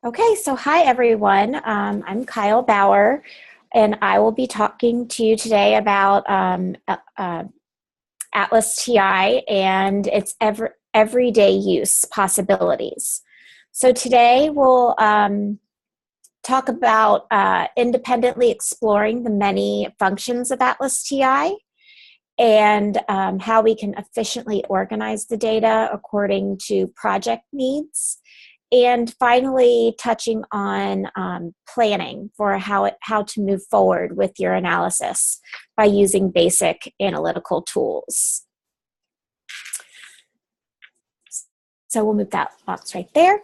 Okay, so hi everyone. I'm Kyle Bauer, and I will be talking to you today about ATLASti and its everyday use possibilities. So today we'll talk about independently exploring the many functions of ATLASti and how we can efficiently organize the data according to project needs. And finally, touching on planning for how to move forward with your analysis by using basic analytical tools. So we'll move that box right there.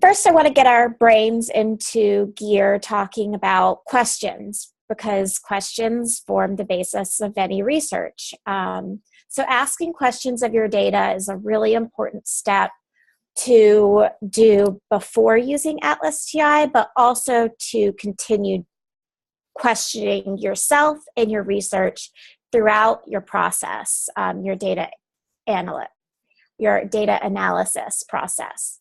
First, I want to get our brains into gear talking about questions, because questions form the basis of any research. So asking questions of your data is a really important step to do before using ATLASti, but also to continue questioning yourself and your research throughout your process, your data analysis process.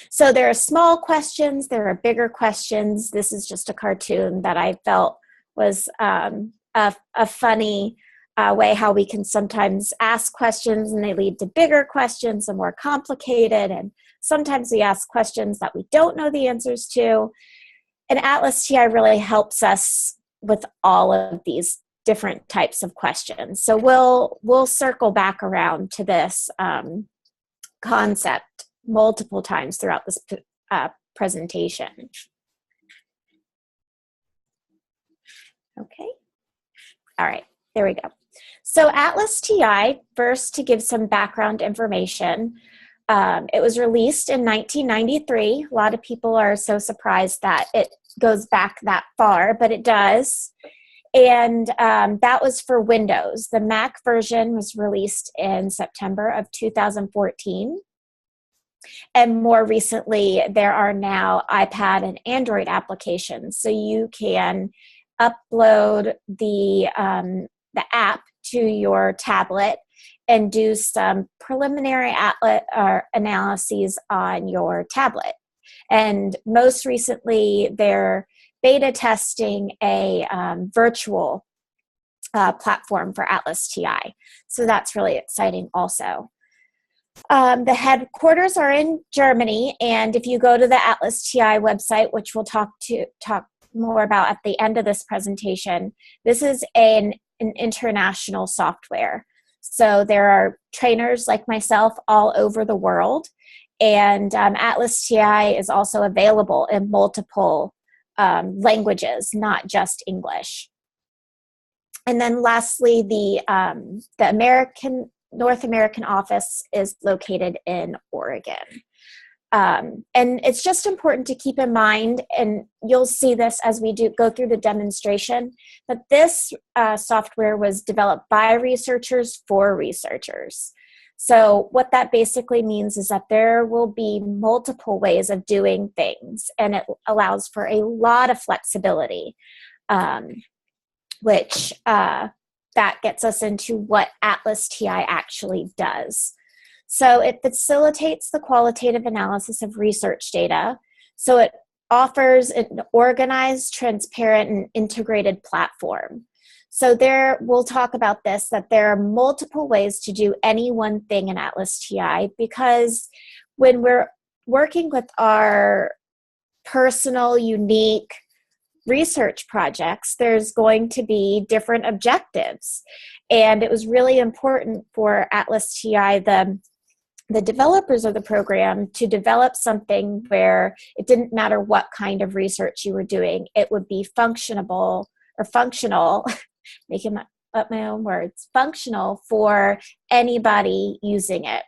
So there are small questions, there are bigger questions. This is just a cartoon that I felt was a funny way how we can sometimes ask questions and they lead to bigger questions and more complicated, and sometimes we ask questions that we don't know the answers to. And ATLASti really helps us with all of these different types of questions. So we'll circle back around to this concept multiple times throughout this presentation. Okay. All right, there we go. So ATLASti, first to give some background information, it was released in 1993. A lot of people are so surprised that it goes back that far, but it does. And that was for Windows. The Mac version was released in September of 2014. And more recently, there are now iPad and Android applications. So you can upload the app to your tablet and do some preliminary analyses on your tablet. And most recently, they're beta testing a virtual platform for ATLASti. So that's really exciting also. The headquarters are in Germany, and if you go to the ATLASti website, which we'll talk more about at the end of this presentation, this is an international software. So there are trainers like myself all over the world, and ATLASti is also available in multiple languages, not just English. And then lastly, the North American office is located in Oregon. And it's just important to keep in mind, and you'll see this as we go through the demonstration, that this software was developed by researchers for researchers. So what that basically means is that there will be multiple ways of doing things, and it allows for a lot of flexibility, which that gets us into what ATLASti actually does. So it facilitates the qualitative analysis of research data. So it offers an organized, transparent, and integrated platform. So we'll talk about this, that there are multiple ways to do any one thing in ATLASti, because when we're working with our personal, unique research projects, there's going to be different objectives. And it was really important for ATLASti, the developers of the program, to develop something where it didn't matter what kind of research you were doing, it would be functional, making up my own words, functional for anybody using it.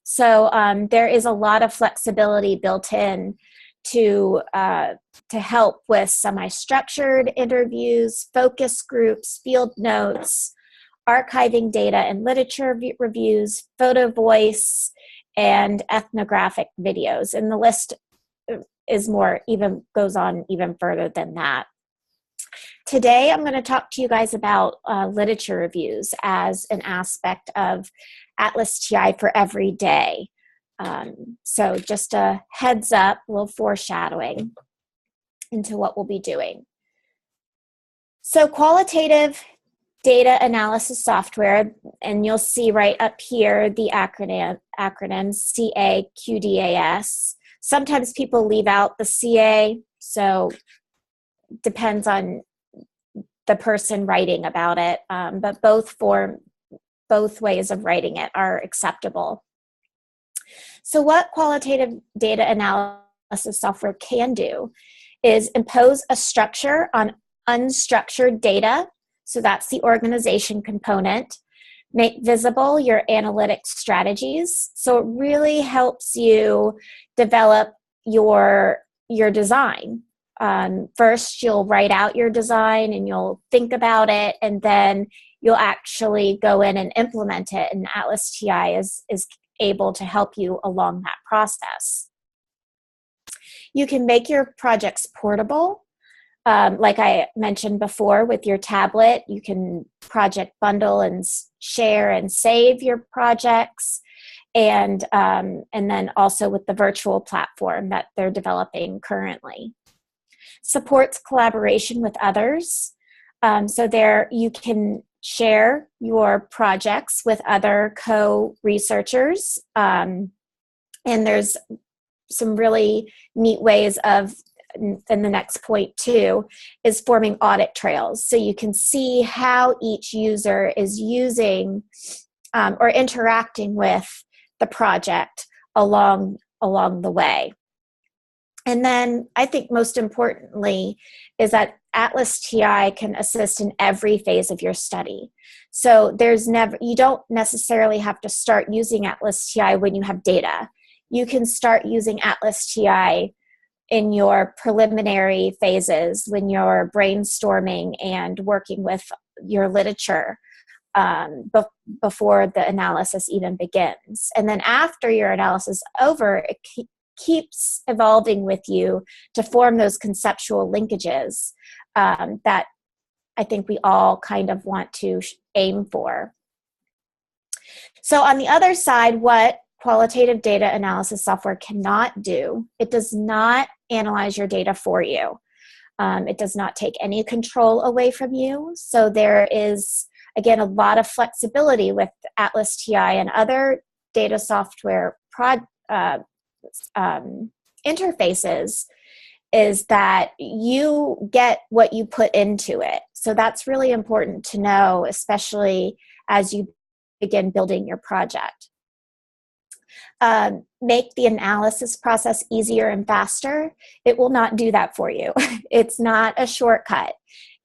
So there is a lot of flexibility built in to help with semi-structured interviews, focus groups, field notes, archiving data and literature reviews, photo voice, and ethnographic videos. And the list goes on even further than that. Today, I'm going to talk to you guys about literature reviews as an aspect of ATLASti for every day. So just a heads up, a little foreshadowing into what we'll be doing. So qualitative data analysis software, and you'll see right up here the acronyms CAQDAS. Sometimes people leave out the CA, so depends on the person writing about it, but both ways of writing it are acceptable. So what qualitative data analysis software can do is impose a structure on unstructured data. So that's the organization component. Make visible your analytic strategies. So it really helps you develop your design. First, you'll write out your design and you'll think about it, and then you'll actually go in and implement it. And ATLASti is able to help you along that process. You can make your projects portable. Like I mentioned before, with your tablet, you can project bundle and share and save your projects, and then also with the virtual platform that they're developing currently. Supports collaboration with others. So there you can share your projects with other co-researchers, and there's some really neat ways of, and the next point too, is forming audit trails. So you can see how each user is using or interacting with the project along the way. And then I think most importantly is that ATLASti can assist in every phase of your study. So you don't necessarily have to start using ATLASti when you have data. You can start using ATLASti in your preliminary phases when you're brainstorming and working with your literature before the analysis even begins. And then after your analysis is over, it keeps evolving with you to form those conceptual linkages that I think we all kind of want to aim for. So on the other side, what qualitative data analysis software cannot do, it does not analyze your data for you. It does not take any control away from you. So there is, again, a lot of flexibility with ATLASti and other data software interfaces, is that you get what you put into it. So that's really important to know, especially as you begin building your project. Make the analysis process easier and faster. It will not do that for you. It's not a shortcut.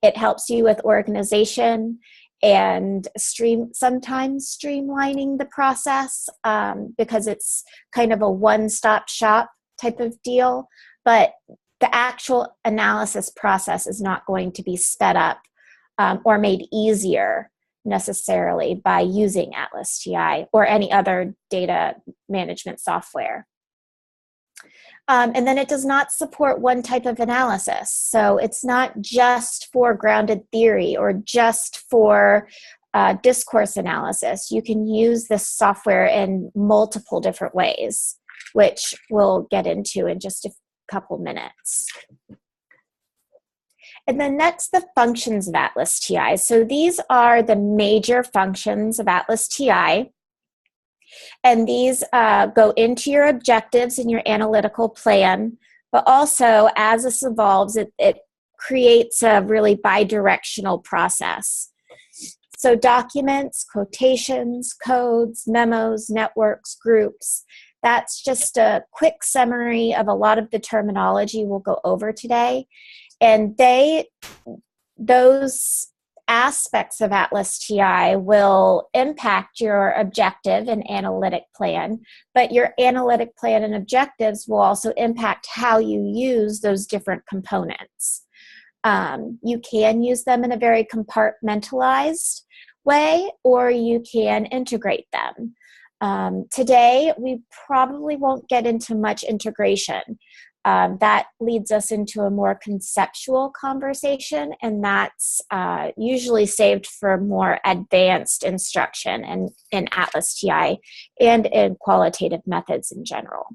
It helps you with organization and sometimes streamlining the process because it's kind of a one-stop shop type of deal, but the actual analysis process is not going to be sped up or made easier necessarily by using ATLASti or any other data management software. And then it does not support one type of analysis. So it's not just for grounded theory or just for discourse analysis. You can use this software in multiple different ways, which we'll get into in just a couple minutes. And then next, the functions of ATLASti. So these are the major functions of ATLASti. And these go into your objectives in your analytical plan, but also as this evolves, it creates a really bi-directional process. So documents, quotations, codes, memos, networks, groups. That's just a quick summary of a lot of the terminology we'll go over today. And those aspects of ATLASti will impact your objective and analytic plan, but your analytic plan and objectives will also impact how you use those different components. You can use them in a very compartmentalized way, or you can integrate them. Today, we probably won't get into much integration, that leads us into a more conceptual conversation, and that's usually saved for more advanced instruction in ATLASti and in qualitative methods in general.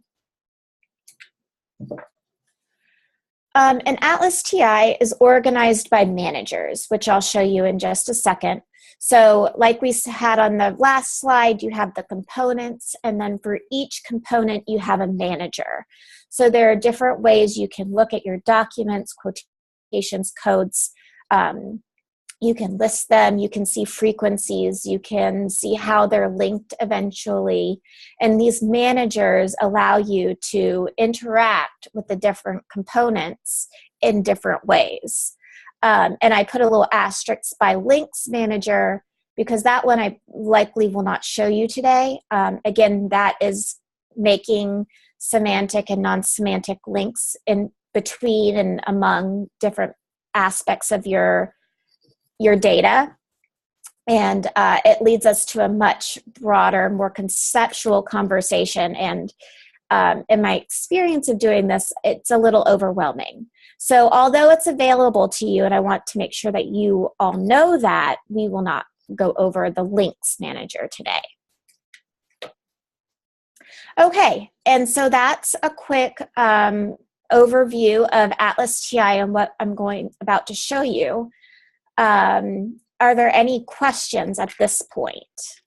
And ATLASti is organized by managers, which I'll show you in just a second. So like we had on the last slide, you have the components, and then for each component, you have a manager. So there are different ways you can look at your documents, quotations, codes. You can list them, you can see frequencies, you can see how they're linked eventually. And these managers allow you to interact with the different components in different ways. And I put a little asterisk by links manager because that one I likely will not show you today. Again, that is making semantic and non-semantic links in between and among different aspects of your data. And it leads us to a much broader, more conceptual conversation. And in my experience of doing this, it's a little overwhelming. So although it's available to you, and I want to make sure that you all know that, we will not go over the links manager today. Okay, and so that's a quick overview of ATLASti and what I'm about to show you. Are there any questions at this point?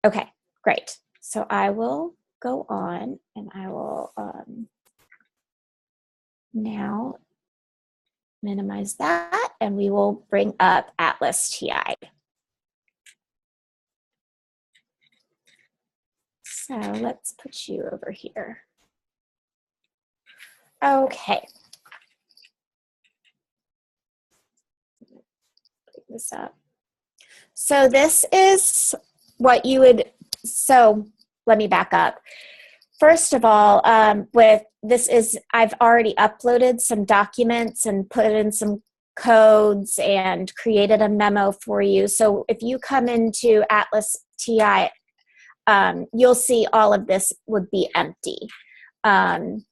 Okay, great. So I will go on and I will now minimize that, and we will bring up ATLASti. So let's put you over here. Okay. Pick this up. So this is what you would, so let me back up. First of all, I've already uploaded some documents and put in some codes and created a memo for you. So if you come into ATLASti, you'll see all of this would be empty. And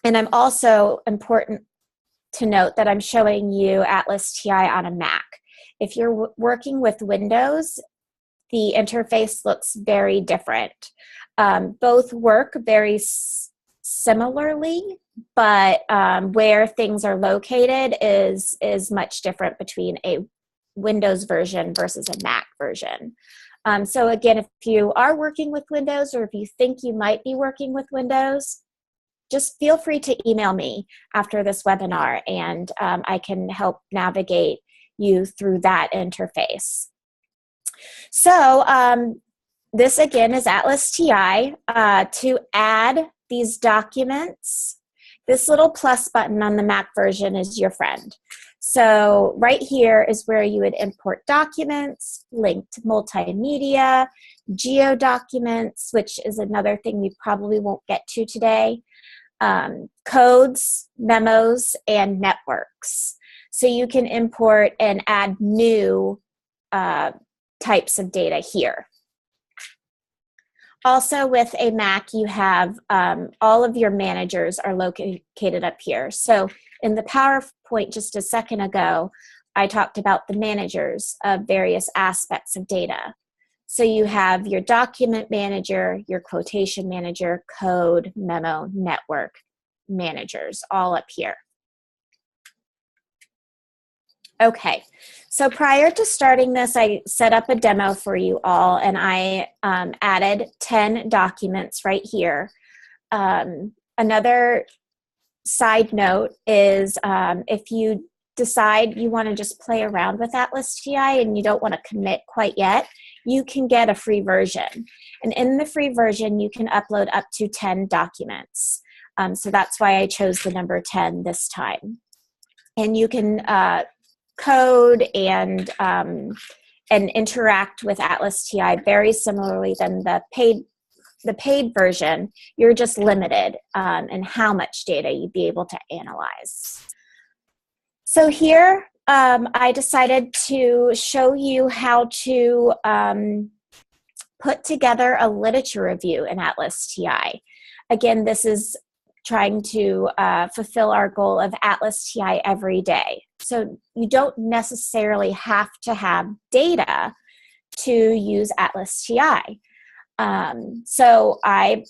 I'm also important to note that I'm showing you ATLASti on a Mac. If you're working with Windows, the interface looks very different. Both work very similarly, but where things are located is much different between a Windows version versus a Mac version. So again, if you are working with Windows or if you think you might be working with Windows, just feel free to email me after this webinar and I can help navigate you through that interface. So this again is ATLASti. To add these documents, this little plus button on the Mac version is your friend. So right here is where you would import documents, linked multimedia, geo documents, which is another thing we probably won't get to today, codes, memos, and networks. So you can import and add new types of data here. Also with a Mac, you have all of your managers are located up here. So in the PowerPoint just a second ago, I talked about the managers of various aspects of data. So you have your document manager, your quotation manager, code, memo, network managers, all up here. Okay, so prior to starting this, I set up a demo for you all, and I added 10 documents right here. Another side note is if you decide you want to just play around with ATLASti and you don't want to commit quite yet, you can get a free version. And in the free version, you can upload up to 10 documents. So that's why I chose the number 10 this time. And you can code and interact with ATLASti very similarly than the paid version. You're just limited in how much data you'd be able to analyze. So here I decided to show you how to put together a literature review in ATLASti. again, this is trying to fulfill our goal of ATLASti every day. So you don't necessarily have to have data to use ATLASti. So I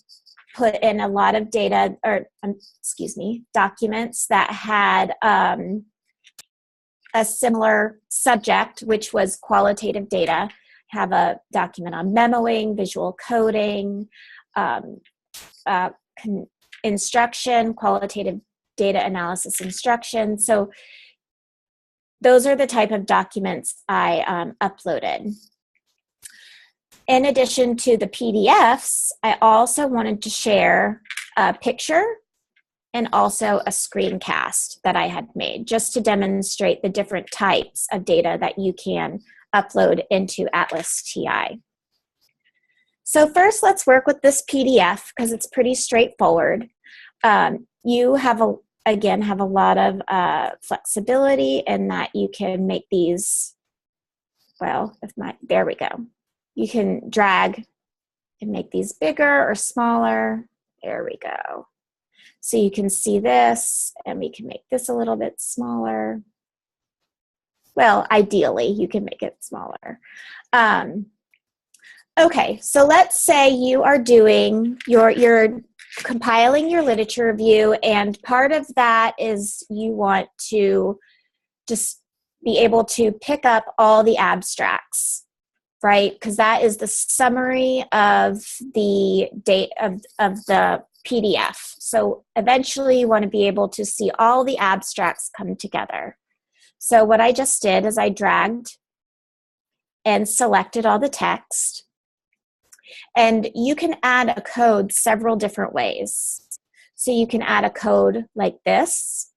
put in a lot of data, or documents that had a similar subject, which was qualitative data. Have a document on memoing, visual coding, instruction, qualitative data analysis instruction. So those are the type of documents I uploaded. In addition to the PDFs, I also wanted to share a picture and also a screencast that I had made, just to demonstrate the different types of data that you can upload into ATLASti. So first, let's work with this PDF because it's pretty straightforward. You have again have a lot of flexibility in that you can make these. Well, there we go. You can drag and make these bigger or smaller. There we go. So you can see this, and we can make this a little bit smaller. Well, ideally, you can make it smaller. Okay, so let's say you are doing you're compiling your literature review, and part of that is you want to just be able to pick up all the abstracts, right? Because that is the summary of the date of the PDF. So eventually you want to be able to see all the abstracts come together. So what I just did is I dragged and selected all the text. And you can add a code several different ways. So you can add a code like this.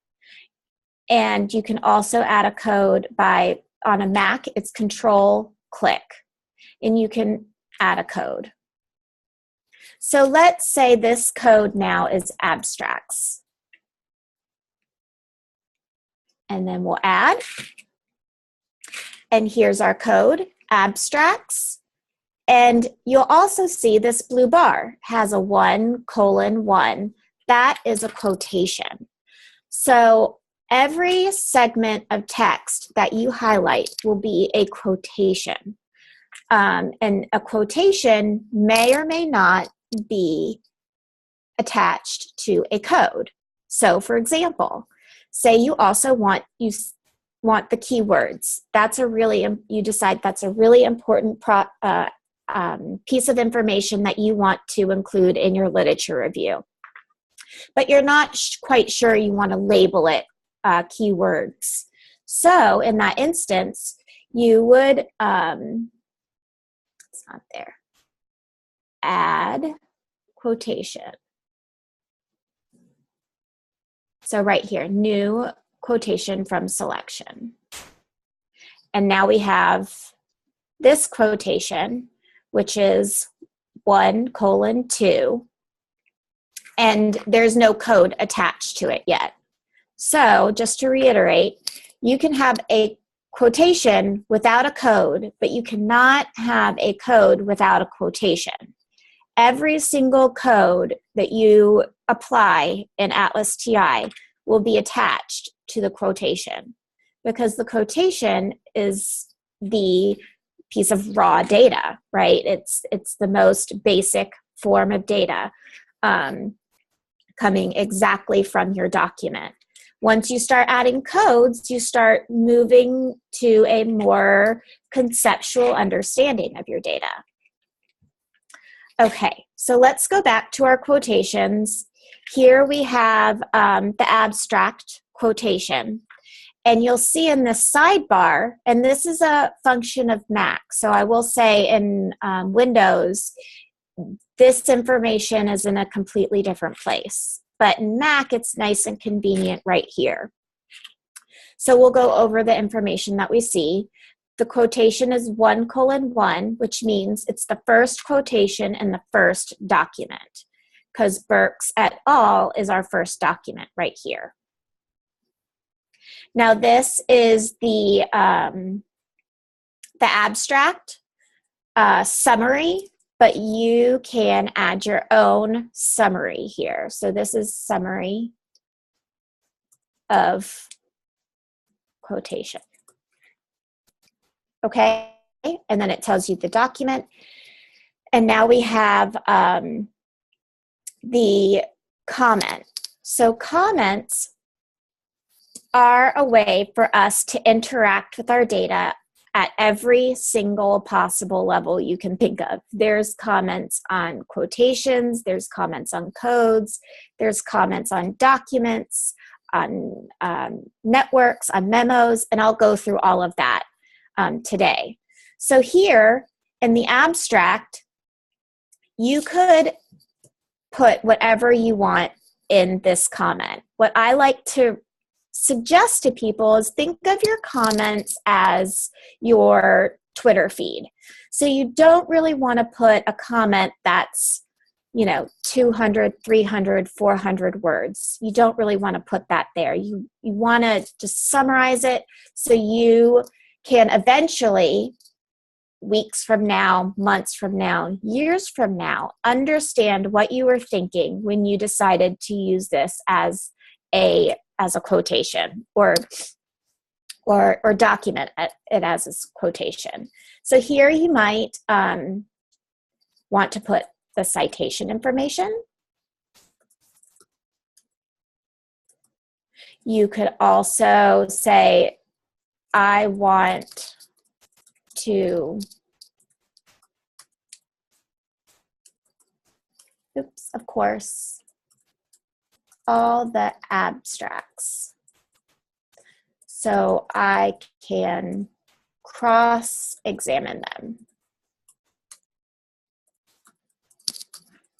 And you can also add a code on a Mac, it's Control-click. And you can add a code. So let's say this code now is abstracts. And then we'll add. And here's our code, abstracts. And you'll also see this blue bar has a 1:1. That is a quotation. So every segment of text that you highlight will be a quotation. And a quotation may or may not be attached to a code. So for example, say you also want the keywords. You decide that's a really important piece of information that you want to include in your literature review. But you're not quite sure you want to label it keywords. So in that instance, you would, it's not there, add quotation. So right here, new quotation from selection. And now we have this quotation, which is 1:2, and there's no code attached to it yet. So just to reiterate, you can have a quotation without a code, but you cannot have a code without a quotation. Every single code that you apply in ATLASti will be attached to the quotation, because the quotation is the piece of raw data, right? It's the most basic form of data coming exactly from your document. Once you start adding codes, you start moving to a more conceptual understanding of your data. Okay, so let's go back to our quotations. Here we have the abstract quotation. And you'll see in this sidebar, and this is a function of Mac. So I will say in Windows, this information is in a completely different place. But in Mac, it's nice and convenient right here. So we'll go over the information that we see. The quotation is 1:1, which means it's the first quotation in the first document, because Burks et al. Is our first document right here. Now this is the abstract summary but you can add your own summary here. So this is summary of quotation. Okay, and then it tells you the document. And now we have the comment. So comments are a way for us to interact with our data at every single possible level you can think of. There's comments on quotations, there's comments on codes, there's comments on documents, on networks, on memos, and I'll go through all of that today. So here in the abstract, you could put whatever you want in this comment. What I like to suggest to people is think of your comments as your Twitter feed. So you don't really want to put a comment that's, 200, 300, 400 words. You don't really want to put that there. You want to just summarize it so you can eventually, weeks from now, months from now, years from now, understand what you were thinking when you decided to use this as a quotation or document it as a quotation. So here you might want to put the citation information. You could also say, I want to, of course, all the abstracts so I can cross-examine them.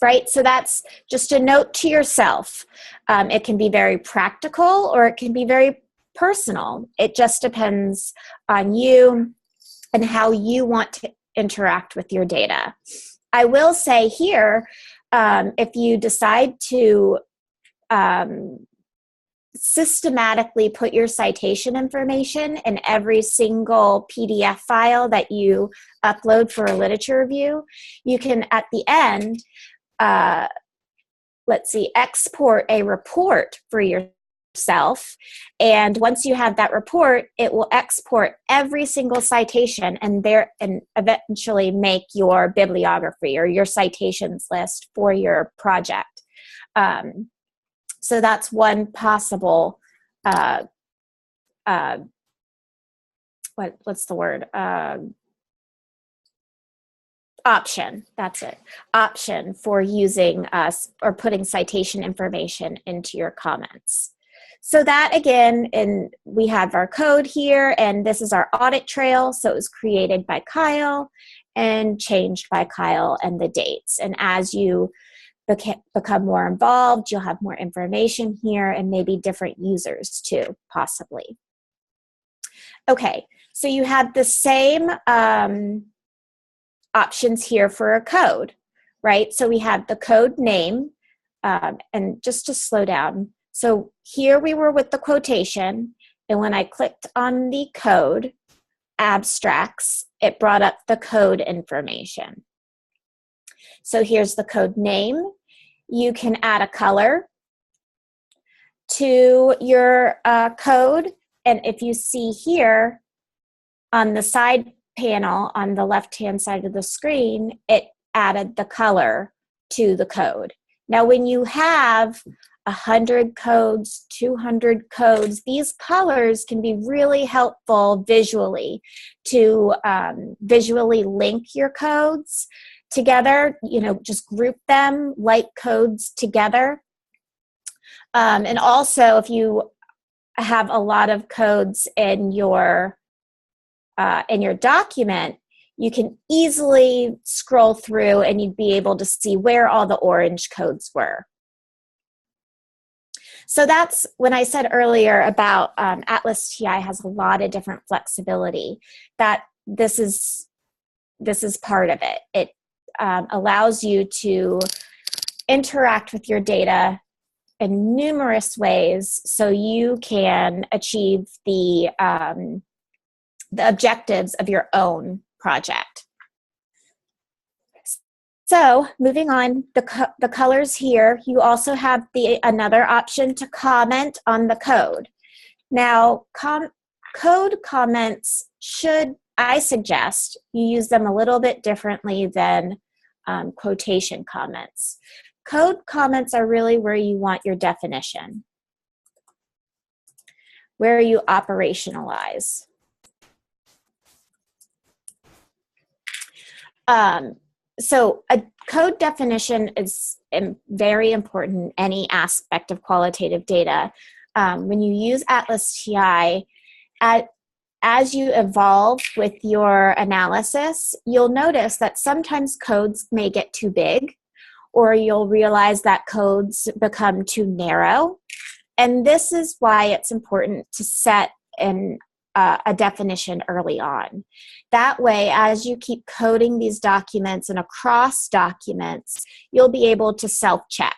Right? So that's just a note to yourself. It can be very practical or it can be very personal. It just depends on you and how you want to interact with your data. I will say here, if you decide to systematically put your citation information in every single PDF file that you upload for a literature review, you can at the end, export a report for yourself. And once you have that report, it will export every single citation and eventually make your bibliography or your citations list for your project. So that's one possible, what's the word? Option, that's it. Option for using us or putting citation information into your comments. So that again, and we have our code here, and this is our audit trail. So it was created by Kyle and changed by Kyle and the dates. And as you become more involved, you'll have more information here and maybe different users too, possibly. Okay, so you have the same options here for a code, right? So we have the code name, and just to slow down. So here we were with the quotation, and when I clicked on the code abstracts, it brought up the code information. So here's the code name. You can add a color to your code, and if you see here on the side panel on the left-hand side of the screen, it added the color to the code. Now, when you have 100 codes, 200 codes, these colors can be really helpful visually to visually link your codes together, just group them like codes together. And also, if you have a lot of codes in your document, you can easily scroll through and you'd be able to see where all the orange codes were. So that's when I said earlier about ATLASti has a lot of different flexibility, that this is part of it. It allows you to interact with your data in numerous ways so you can achieve the objectives of your own project. So moving on, the colors here, you also have another option to comment on the code. Now, code comments I suggest you use them a little bit differently than quotation comments. Code comments are really where you want your definition, where you operationalize. So a code definition is very important in any aspect of qualitative data. When you use ATLASti, as you evolve with your analysis, you'll notice that sometimes codes may get too big, or you'll realize that codes become too narrow. And this is why it's important to set a definition early on. That way, as you keep coding these documents and across documents, you'll be able to self-check.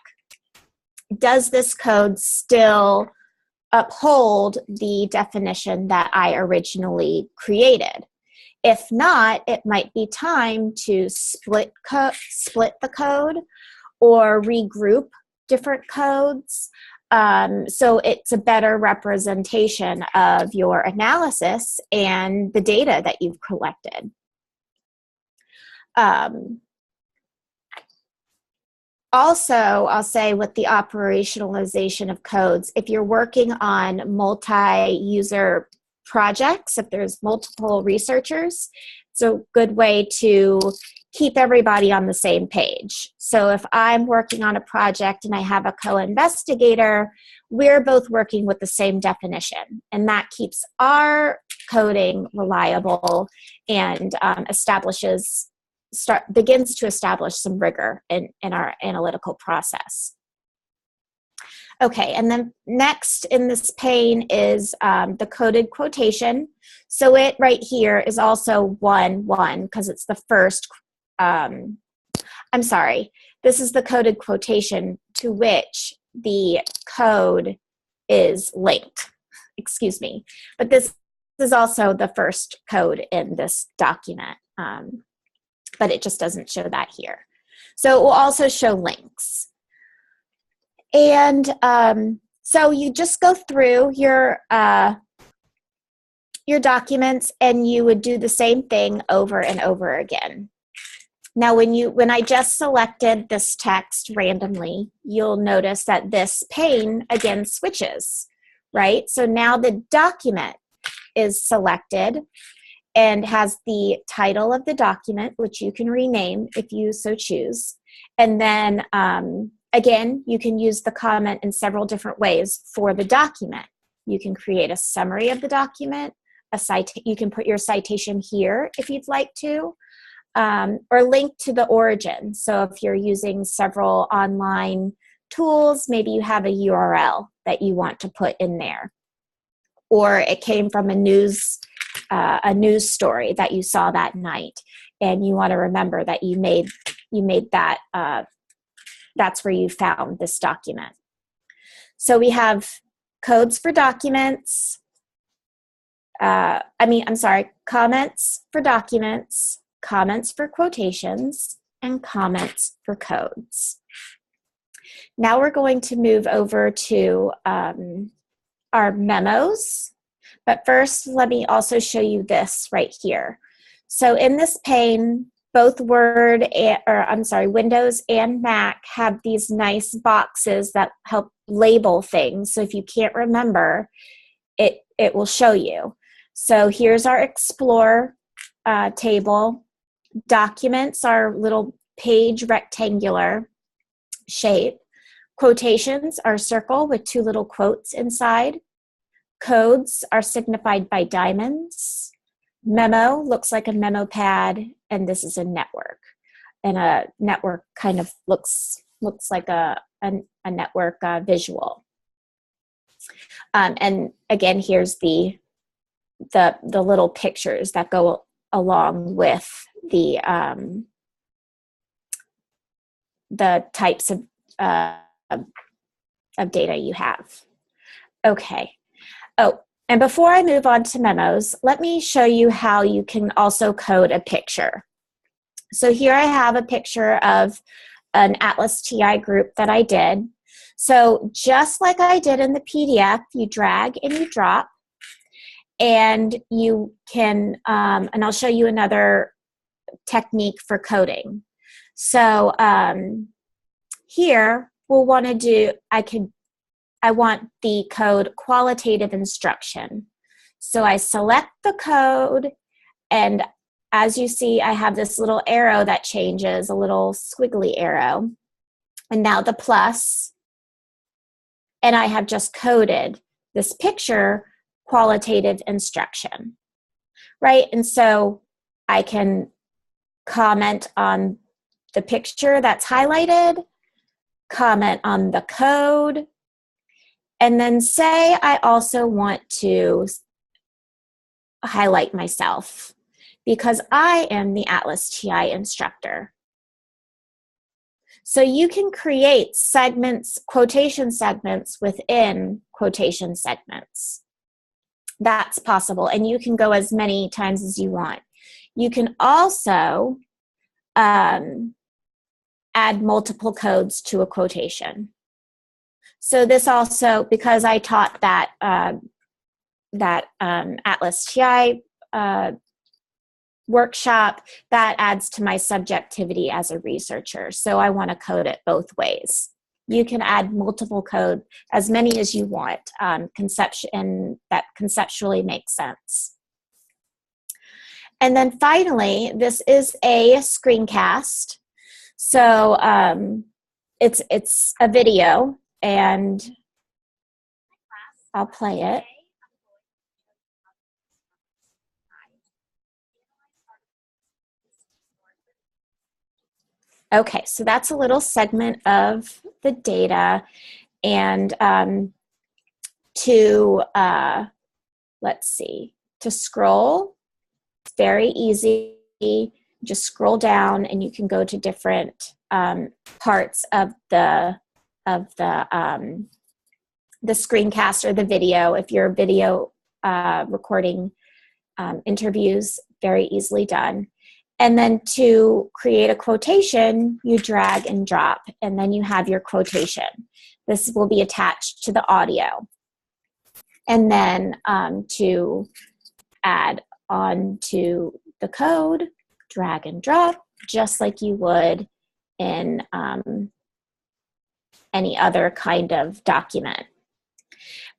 Does this code still uphold the definition that I originally created? If not, it might be time to split the code or regroup different codes. So it's a better representation of your analysis and the data that you've collected. Also, I'll say with the operationalization of codes, if you're working on multi-user projects, if there's multiple researchers, it's a good way to keep everybody on the same page. So if I'm working on a project and I have a co-investigator, we're both working with the same definition, and that keeps our coding reliable and begins to establish some rigor in our analytical process. Okay, and then next in this pane is the coded quotation. So it right here is also 1-1 because it's the first, I'm sorry, this is the coded quotation to which the code is linked, excuse me. But this is also the first code in this document, but it just doesn't show that here. So it will also show links. And so you just go through your documents and you would do the same thing over and over again. Now, when I just selected this text randomly, you'll notice that this pane again switches, right? So now the document is selected and has the title of the document, which you can rename if you so choose. And then again, you can use the comment in several different ways for the document. You can create a summary of the document, you can put your citation here if you'd like to, or link to the origin. So if you're using several online tools, maybe you have a URL that you want to put in there. Or it came from a news story that you saw that night, and you want to remember that you made that, that's where you found this document. So we have codes for documents, comments for documents, comments for quotations, and comments for codes. Now we're going to move over to our memos. But first, let me also show you this right here. So in this pane, both Windows and Mac have these nice boxes that help label things. So if you can't remember, it will show you. So here's our Explore table. Documents are little page rectangular shape. Quotations are circle with two little quotes inside. Codes are signified by diamonds. Memo looks like a memo pad, and this is a network. And a network kind of looks like a network visual. And again, here's the little pictures that go along with the types of data you have. Okay. Oh, and before I move on to memos, let me show you how you can also code a picture. So here I have a picture of an ATLASti group that I did. So just like I did in the PDF, you drag and you drop, and you can, and I'll show you another technique for coding. So here we'll want to do, I want the code qualitative instruction. So I select the code, and as you see, I have this little arrow that changes, a little squiggly arrow, and now the plus, and I have just coded this picture qualitative instruction, right? And so I can comment on the picture that's highlighted, comment on the code, and then say I also want to highlight myself because I am the ATLASti instructor. So you can create segments, quotation segments within quotation segments. That's possible, and you can go as many times as you want. You can also add multiple codes to a quotation. So this also, because I taught that ATLASti workshop, that adds to my subjectivity as a researcher. So I want to code it both ways. You can add multiple code, as many as you want, and that conceptually makes sense. And then finally, this is a screencast. So it's a video, and I'll play it. Okay, so that's a little segment of the data, and let's see, to scroll, it's very easy. Just scroll down, and you can go to different parts of the screencast or the video. If you're video recording interviews, very easily done. And then to create a quotation, you drag and drop, and then you have your quotation. This will be attached to the audio. And then to add on to the code, drag and drop, just like you would in any other kind of document.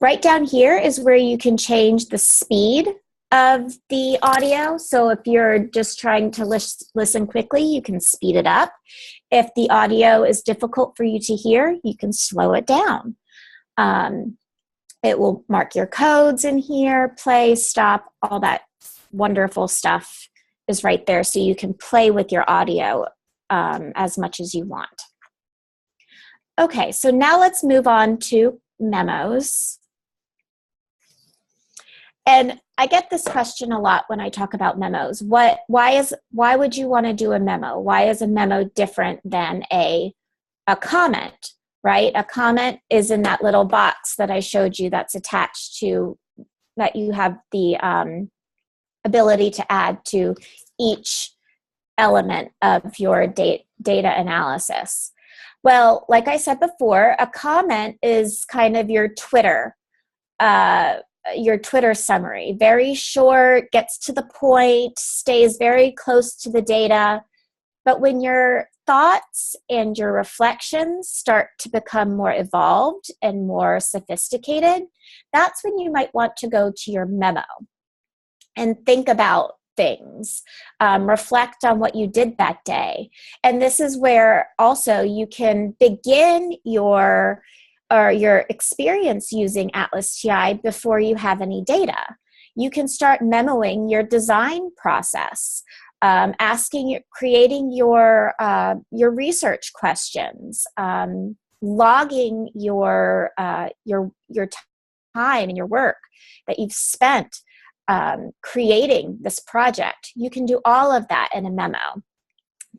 Right down here is where you can change the speed of the audio. So if you're just trying to listen quickly, you can speed it up. If the audio is difficult for you to hear, you can slow it down. It will mark your codes in here, play, stop, all that wonderful stuff is right there, so you can play with your audio as much as you want. Okay, so now let's move on to memos. And I get this question a lot when I talk about memos. Why would you want to do a memo? Why is a memo different than a comment, right? A comment is in that little box that I showed you that's attached to, that you have the ability to add to each element of your data analysis. Well, like I said before, a comment is kind of your Twitter summary. Very short, gets to the point, stays very close to the data. But when your thoughts and your reflections start to become more evolved and more sophisticated, that's when you might want to go to your memo and think about things, reflect on what you did that day. And this is where also you can begin your experience using ATLASti before you have any data. You can start memoing your design process, creating your research questions, logging your time and your work that you've spent creating this project. You can do all of that in a memo.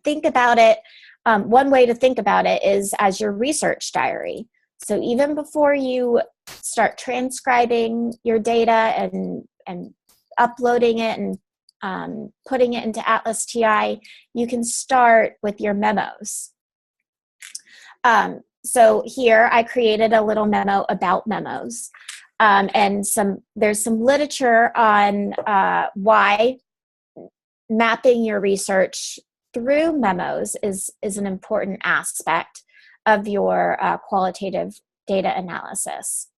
Think about it. One way to think about it is as your research diary. So even before you start transcribing your data and uploading it and putting it into ATLASti, you can start with your memos. So here I created a little memo about memos. And there's some literature on why mapping your research through memos is an important aspect of your qualitative data analysis.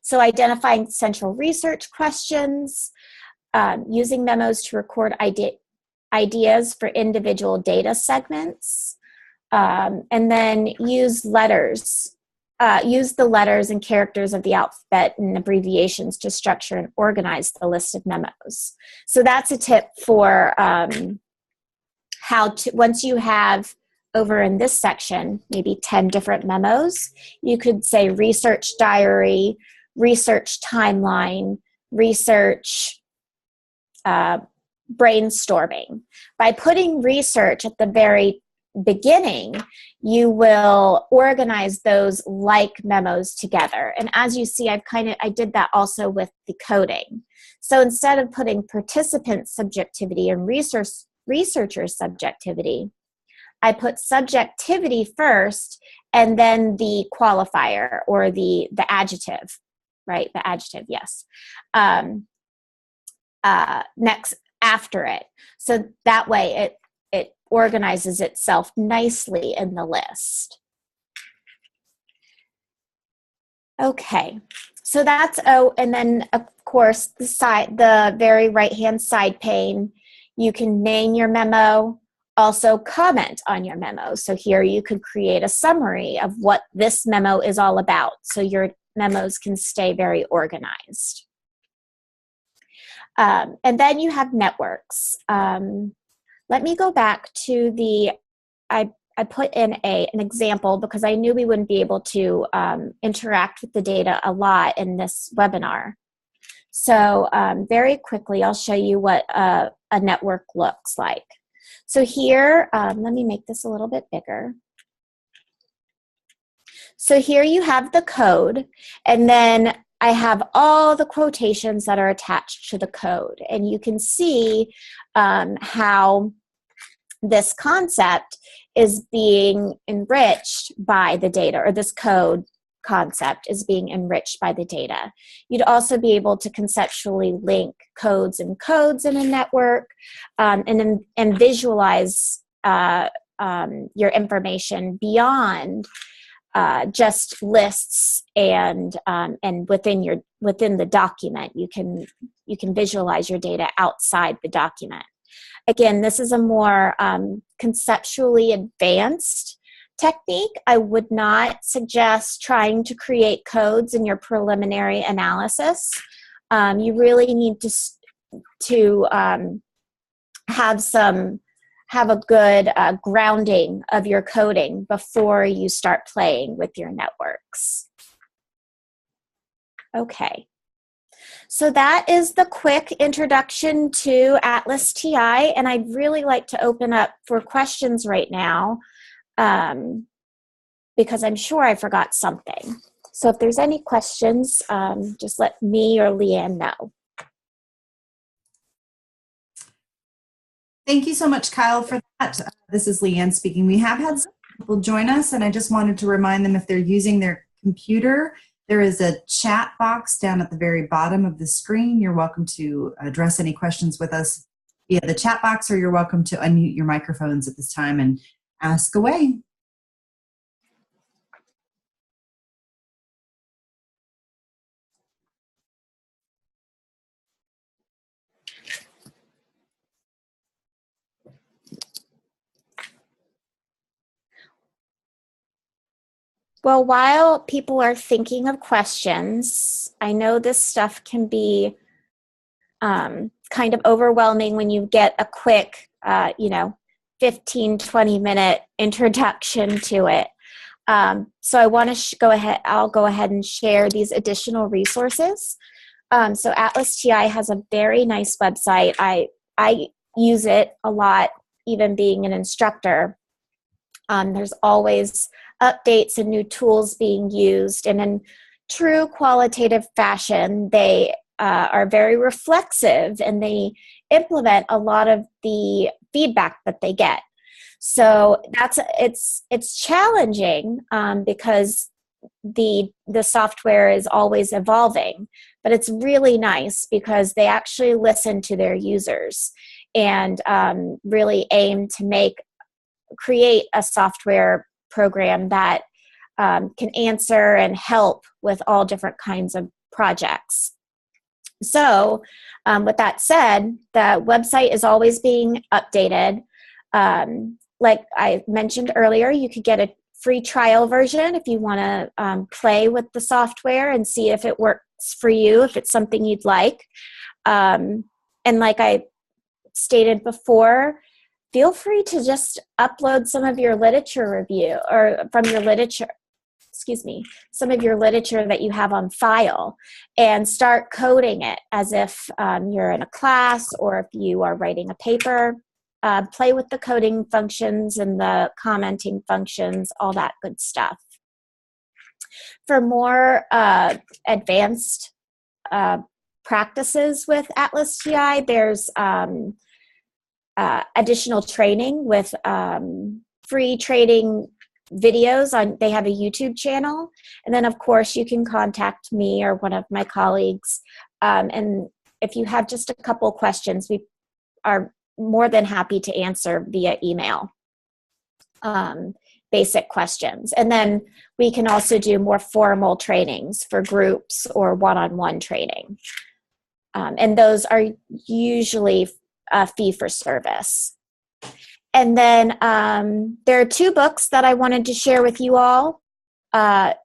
So identifying central research questions, using memos to record ideas for individual data segments, and then use letters. Use the letters and characters of the alphabet and abbreviations to structure and organize the list of memos. So that's a tip for how to, once you have over in this section, maybe 10 different memos, you could say research diary, research timeline, research brainstorming. By putting research at the very beginning, you will organize those like memos together. And as you see, I did that also with the coding. So instead of putting participant subjectivity and researcher subjectivity, I put subjectivity first and then the qualifier or the adjective, right? The adjective, yes. Next after it. So that way it organizes itself nicely in the list. Okay, so that's and then of course the very right-hand side pane, you can name your memo, also comment on your memo. So here you could create a summary of what this memo is all about, so your memos can stay very organized. And then you have networks. Let me go back to I put in an example because I knew we wouldn't be able to interact with the data a lot in this webinar. So very quickly, I'll show you what a network looks like. So here, let me make this a little bit bigger. So here you have the code, and then I have all the quotations that are attached to the code. And you can see how this concept is being enriched by the data, or this code concept is being enriched by the data. You'd also be able to conceptually link codes in a network, and visualize your information beyond just lists and within the document. You can visualize your data outside the document. Again, this is a more conceptually advanced technique. I would not suggest trying to create codes in your preliminary analysis. You really need to have a good grounding of your coding before you start playing with your networks. Okay. So that is the quick introduction to ATLASti, and I'd really like to open up for questions right now, because I'm sure I forgot something. So if there's any questions, just let me or Leanne know. Thank you so much, Kyle, for that. This is Leanne speaking. We have had some people join us, and I just wanted to remind them, if they're using their computer, there is a chat box down at the very bottom of the screen. You're welcome to address any questions with us via the chat box, or you're welcome to unmute your microphones at this time and ask away. Well, while people are thinking of questions, I know this stuff can be kind of overwhelming when you get a quick, 15, 20-minute introduction to it. So I want to I'll go ahead and share these additional resources. So ATLASti has a very nice website. I use it a lot, even being an instructor. There's always updates and new tools being used, and in true qualitative fashion, they are very reflexive, and they implement a lot of the feedback that they get. So it's challenging because the software is always evolving, but it's really nice because they actually listen to their users and really aim to create a software program that can answer and help with all different kinds of projects. So with that said, the website is always being updated. Like I mentioned earlier, you could get a free trial version if you want to play with the software and see if it works for you, if it's something you'd like. And like I stated before, feel free to just upload some of your literature review or from your literature, some of your literature that you have on file and start coding it as if you're in a class or if you are writing a paper. Play with the coding functions and the commenting functions, all that good stuff. For more advanced practices with ATLASti, there's additional training with free training videos. They have a YouTube channel. And then, of course, you can contact me or one of my colleagues. And if you have just a couple questions, we are more than happy to answer via email, basic questions. And then we can also do more formal trainings for groups or one-on-one training. And those are usually fee for service. And then there are 2 books that I wanted to share with you all,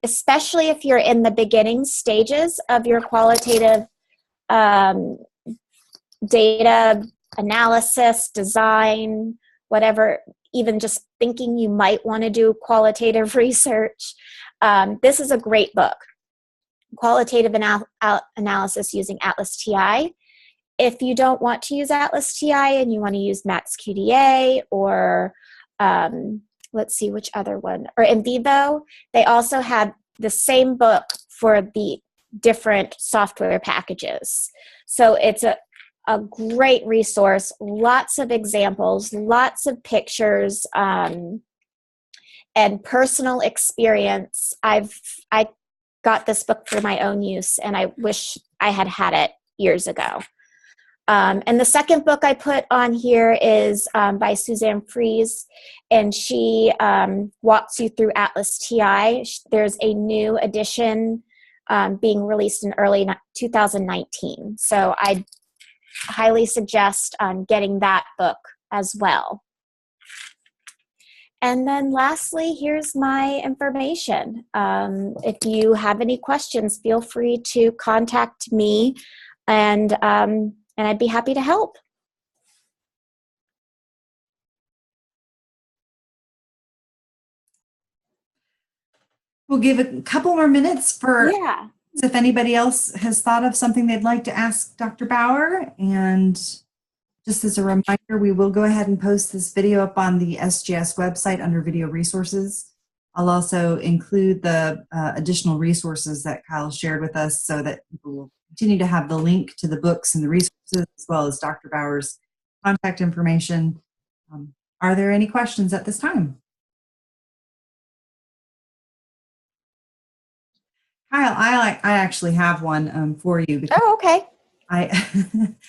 especially if you're in the beginning stages of your qualitative data analysis, design, whatever, even just thinking you might want to do qualitative research. This is a great book, Qualitative Analysis Using ATLASti. If you don't want to use ATLASti and you want to use MaxQDA or let's see which other one, or NVivo, they also have the same book for the different software packages. So it's a great resource, lots of examples, lots of pictures, and personal experience. I got this book for my own use, and I wish I had had it years ago. And the second book I put on here is by Suzanne Fries, and she walks you through ATLASti. There's a new edition being released in early 2019. So I highly suggest getting that book as well. And then lastly, here's my information. If you have any questions, feel free to contact me, and I'd be happy to help. We'll give a couple more minutes for if anybody else has thought of something they'd like to ask Dr. Bauer. And just as a reminder, we will go ahead and post this video up on the SGS website under video resources. I'll also include the additional resources that Kyle shared with us so that people will continue to have the link to the books and the resources as well as Dr. Bauer's contact information. Are there any questions at this time? Kyle, I actually have one for you. Oh, okay.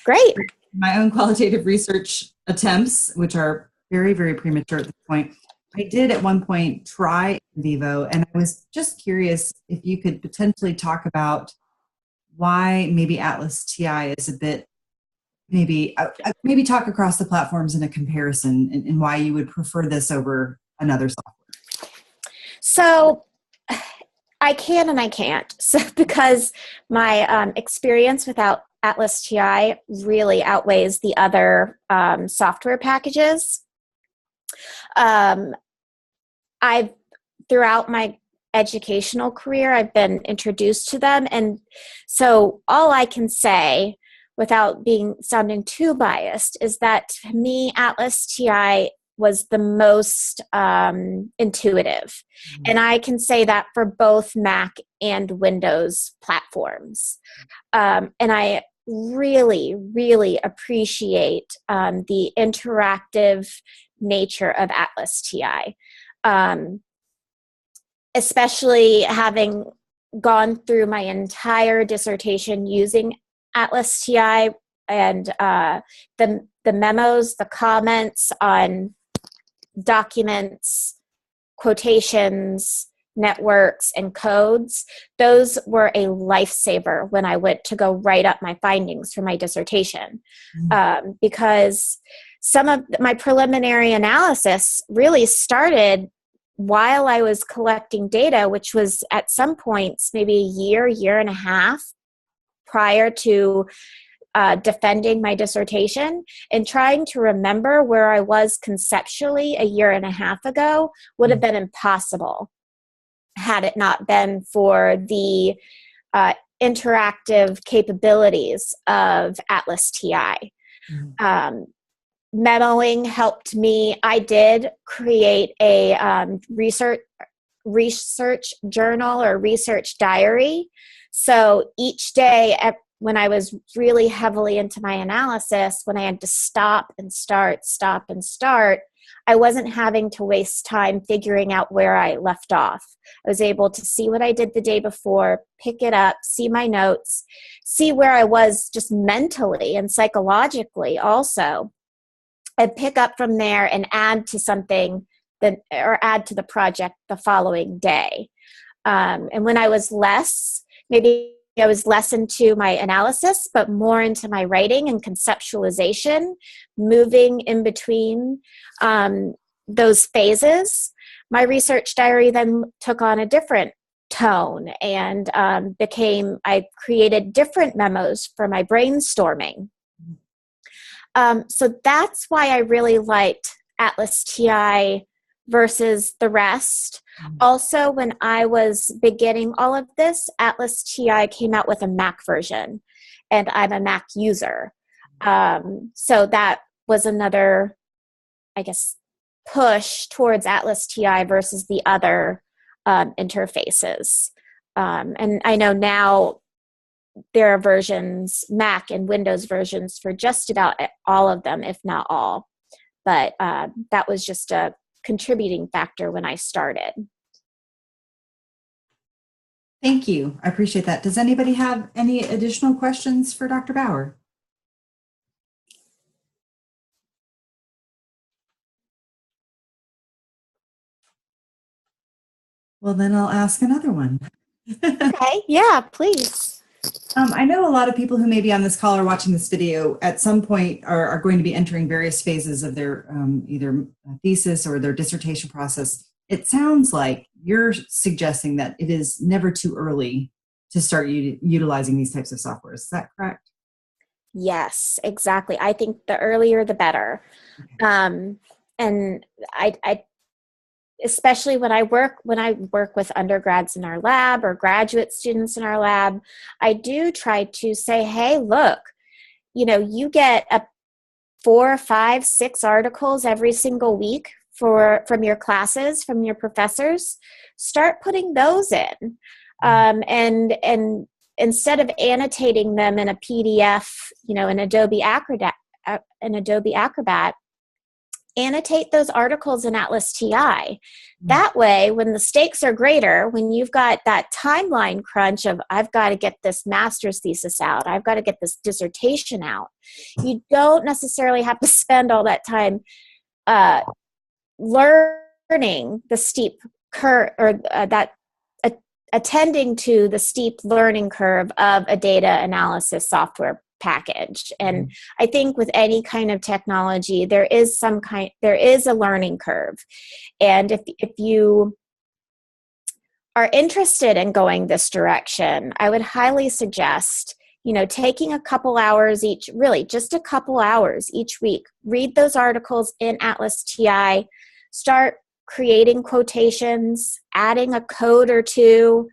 Great. My own qualitative research attempts, which are very, very premature at this point, I did at one point try NVivo, and I was just curious if you could potentially talk about why maybe ATLASti is a bit, maybe talk across the platforms in a comparison and why you would prefer this over another software. So I can and I can't. So because my experience without ATLASti really outweighs the other software packages. Throughout my educational career, I've been introduced to them. And so all I can say, without sounding too biased, is that to me, ATLASti was the most intuitive. And I can say that for both Mac and Windows platforms. And I really, really appreciate the interactive nature of ATLASti, especially having gone through my entire dissertation using ATLASti, and the memos, the comments on documents, quotations, networks, and codes. Those were a lifesaver when I went to go write up my findings for my dissertation, because some of my preliminary analysis really started while I was collecting data, which was at some points maybe a year and a half prior to defending my dissertation, and trying to remember where I was conceptually a year and a half ago would have been impossible had it not been for the interactive capabilities of ATLASti. Memoing helped me. I did create a research journal or research diary. So each day, when I was really heavily into my analysis, when I had to stop and start, I wasn't having to waste time figuring out where I left off. I was able to see what I did the day before, pick it up, see my notes, see where I was just mentally and psychologically also, and pick up from there and add to something or add to the project the following day. And when I was maybe I was less into my analysis, but more into my writing and conceptualization, moving in between those phases, my research diary then took on a different tone and I created different memos for my brainstorming. So that's why I really liked ATLASti versus the rest. Also, when I was beginning all of this, ATLASti came out with a Mac version, and I'm a Mac user. So that was another, I guess, push towards ATLASti versus the other interfaces. And I know now there are versions, Mac and Windows versions for just about all of them, if not all. But that was just a contributing factor when I started. Thank you. I appreciate that. Does anybody have any additional questions for Dr. Bauer? Well, then I'll ask another one. Okay, yeah, please. I know a lot of people who may be on this call or watching this video at some point are going to be entering various phases of their either thesis or their dissertation process. It sounds like you're suggesting that it is never too early to start utilizing these types of software. Is that correct? Yes, exactly. I think the earlier the better. Okay. And I especially when I work with undergrads in our lab or graduate students in our lab, I do try to say, hey, look, you get 4, 5, 6 articles every single week from your classes, from your professors. Start putting those in. And instead of annotating them in a PDF, in Adobe Acrobat, annotate those articles in ATLASti. That way, when the stakes are greater, when you've got that timeline crunch of, I've got to get this master's thesis out, I've got to get this dissertation out, you don't necessarily have to spend all that time learning the steep curve, or attending to the steep learning curve of a data analysis software package. And I think with any kind of technology, there is a learning curve. And if you are interested in going this direction, I would highly suggest, taking a couple hours each, really just a couple hours each week, read those articles in ATLASti, start creating quotations, adding a code or two,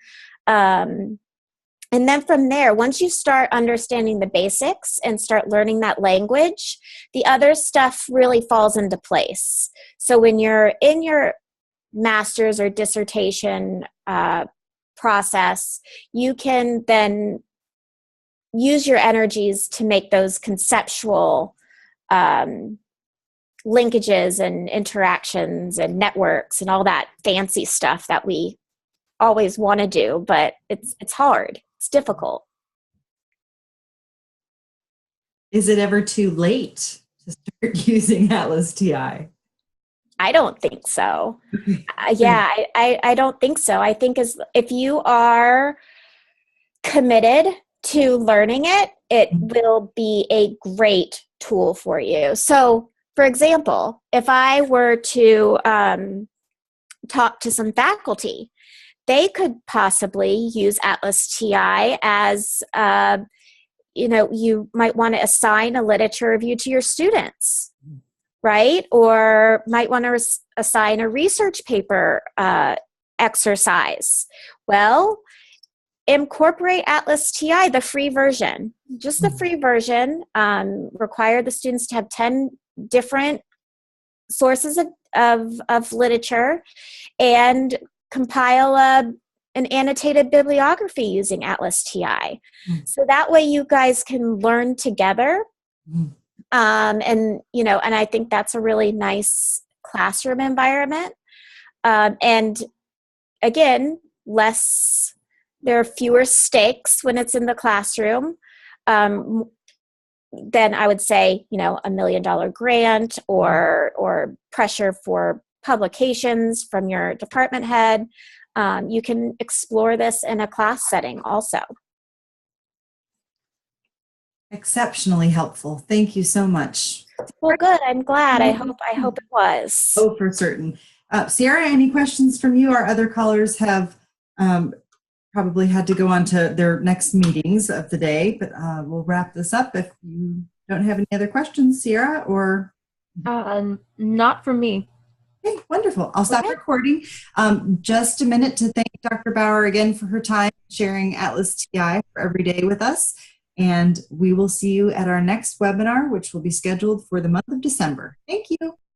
And then from there, once you start understanding the basics and start learning that language, the other stuff really falls into place. So when you're in your master's or dissertation process, you can then use your energies to make those conceptual linkages and interactions and networks and all that fancy stuff that we always want to do, but it's hard. It's difficult. Is it ever too late to start using ATLASti? I don't think so. Yeah, I don't think so. I think if you are committed to learning it, it will be a great tool for you. So, for example, if I were to talk to some faculty, they could possibly use ATLASti as, you might want to assign a literature review to your students, right? Or might want to assign a research paper exercise. Well, incorporate ATLASti, the free version. Just the free version. Require the students to have 10 different sources of literature and compile an annotated bibliography using ATLASti. So that way you guys can learn together. And I think that's a really nice classroom environment. And again, there are fewer stakes when it's in the classroom. Then I would say, $1 million grant or pressure for publications from your department head. You can explore this in a class setting also. Exceptionally helpful. Thank you so much. Well, good. I'm glad. I hope it was. Oh, for certain. Sierra, any questions from you? Our other callers have probably had to go on to their next meetings of the day, but we'll wrap this up if you don't have any other questions, Sierra, or? Not from me. Okay, wonderful. I'll stop recording. Just a minute to thank Dr. Bauer again for her time sharing ATLASti for every day with us. And we will see you at our next webinar, which will be scheduled for the month of December. Thank you.